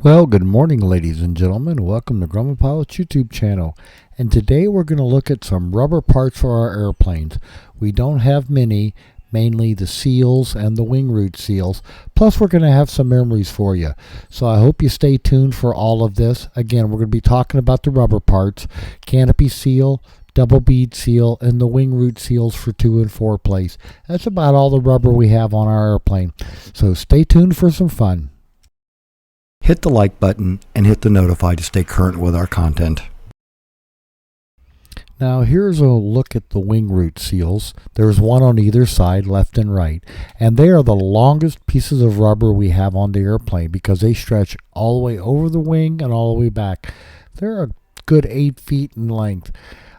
Well, good morning, ladies and gentlemen. Welcome to Grumman Pilot's YouTube channel. And today we're going to look at some rubber parts for our airplanes. We don't have many, mainly the seals and the wing root seals. Plus, we're going to have some memories for you. So I hope you stay tuned for all of this. Again, we're going to be talking about the rubber parts, canopy seal, double bead seal, and the wing root seals for 2 and 4 place. That's about all the rubber we have on our airplane. So stay tuned for some fun. Hit the like button and hit the notify to stay current with our content. Now here's a look at the wing root seals. There's one on either side, left and right, and they are the longest pieces of rubber we have on the airplane because they stretch all the way over the wing and all the way back. They're a good 8 feet in length.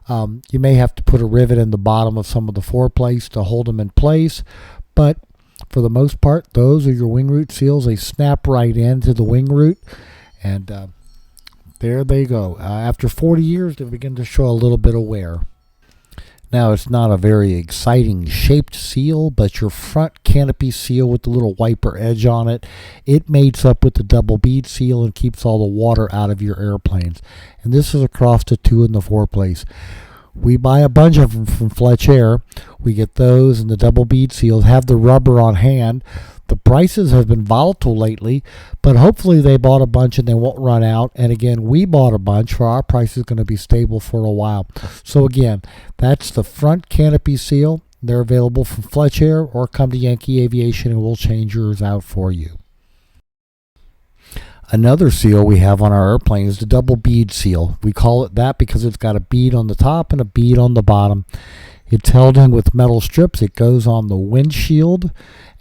You may have to put a rivet in the bottom of some of the foreplace to hold them in place, but for the most part, those are your wing root seals. They snap right into the wing root, and there they go. After 40 years, they begin to show a little bit of wear. Now, it's not a very exciting shaped seal, but your front canopy seal with the little wiper edge on it, it mates up with the double bead seal and keeps all the water out of your airplanes. And this is across the 2 and the 4 place. We buy a bunch of them from Fletch Air. We get those and the double bead seals, have the rubber on hand. The prices have been volatile lately, but hopefully they bought a bunch and they won't run out. And again, we bought a bunch, for our price is going to be stable for a while. So again, that's the front canopy seal. They're available from Fletch Air, or come to Yankee Aviation and we'll change yours out for you. Another seal we have on our airplane is the double bead seal. We call it that because it's got a bead on the top and a bead on the bottom. It's held in with metal strips. It goes on the windshield,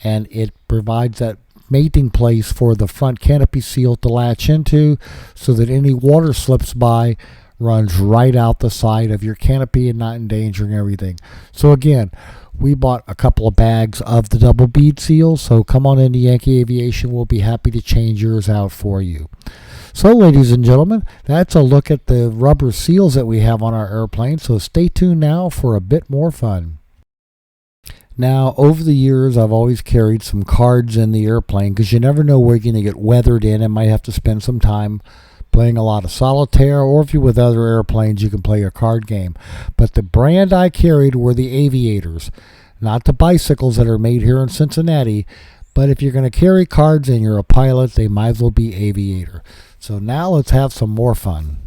and it provides that mating place for the front canopy seal to latch into so that any water slips by runs right out the side of your canopy and not endangering everything. So again, we bought a couple of bags of the double bead seals, so come on into Yankee Aviation. We'll be happy to change yours out for you. So ladies and gentlemen, that's a look at the rubber seals that we have on our airplane, so stay tuned now for a bit more fun. Now, over the years, I've always carried some cards in the airplane because you never know where you're going to get weathered in and might have to spend some time playing a lot of solitaire, or if you're with other airplanes, you can play a card game. But the brand I carried were the Aviators, not the bicycles that are made here in Cincinnati. But if you're going to carry cards and you're a pilot, they might as well be Aviator. So now let's have some more fun.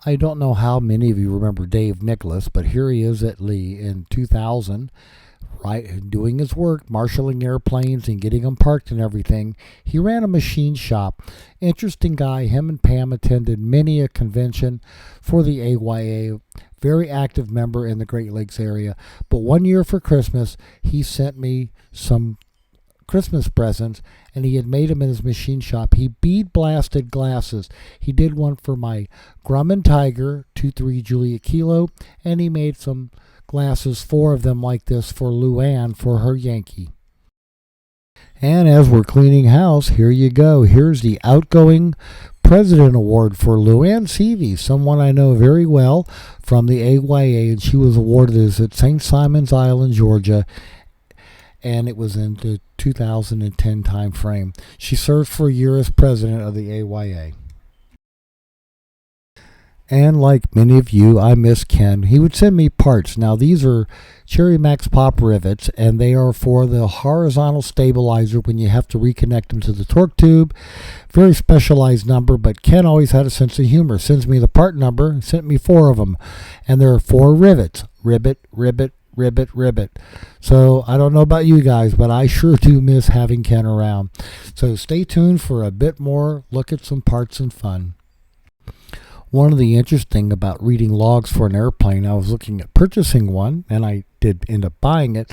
I don't know how many of you remember Dave Nicolas, but here he is at Lee in 2000, right, doing his work, marshaling airplanes and getting them parked and everything. He ran a machine shop. Interesting guy. Him and Pam attended many a convention for the AYA. Very active member in the Great Lakes area. But one year for Christmas, he sent me some Christmas presents, and he had made them in his machine shop. He bead blasted glasses. He did one for my Grumman Tiger 23 Juliet Kilo, and he made some glasses, 4 of them like this, for Luann for her Yankee. And as we're cleaning house, here you go. Here's the outgoing President Award for Luann Seavey, someone I know very well from the AYA, and she was awarded this at St. Simon's Island, Georgia, and it was in the 2010 time frame. She served for a year as president of the AYA. And like many of you, I miss Ken. He would send me parts. Now these are Cherry Max Pop rivets, and they are for the horizontal stabilizer when you have to reconnect them to the torque tube. Very specialized number, but Ken always had a sense of humor. Sends me the part number, sent me 4 of them. And there are 4 rivets. Rivet, rivet, rivet, rivet. So I don't know about you guys, but I sure do miss having Ken around. So stay tuned for a bit more look at some parts and fun. One of the interesting about reading logs for an airplane, I was looking at purchasing one, and I did end up buying it.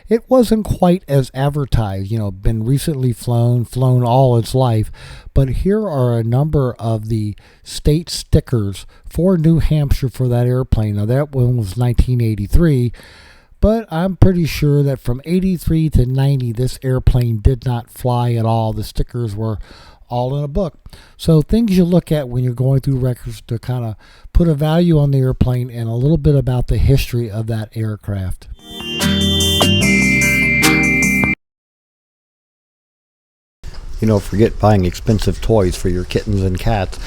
It wasn't quite as advertised, been recently flown all its life. But here are a number of the state stickers for New Hampshire for that airplane. Now that one was 1983, but I'm pretty sure that from 83 to 90, this airplane did not fly at all. The stickers were all in a book. So things you look at when you're going through records to kind of put a value on the airplane and a little bit about the history of that aircraft. Forget buying expensive toys for your kittens and cats.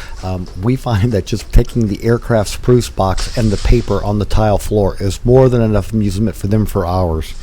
We find that just taking the aircraft spruce box and the paper on the tile floor is more than enough amusement for them for hours.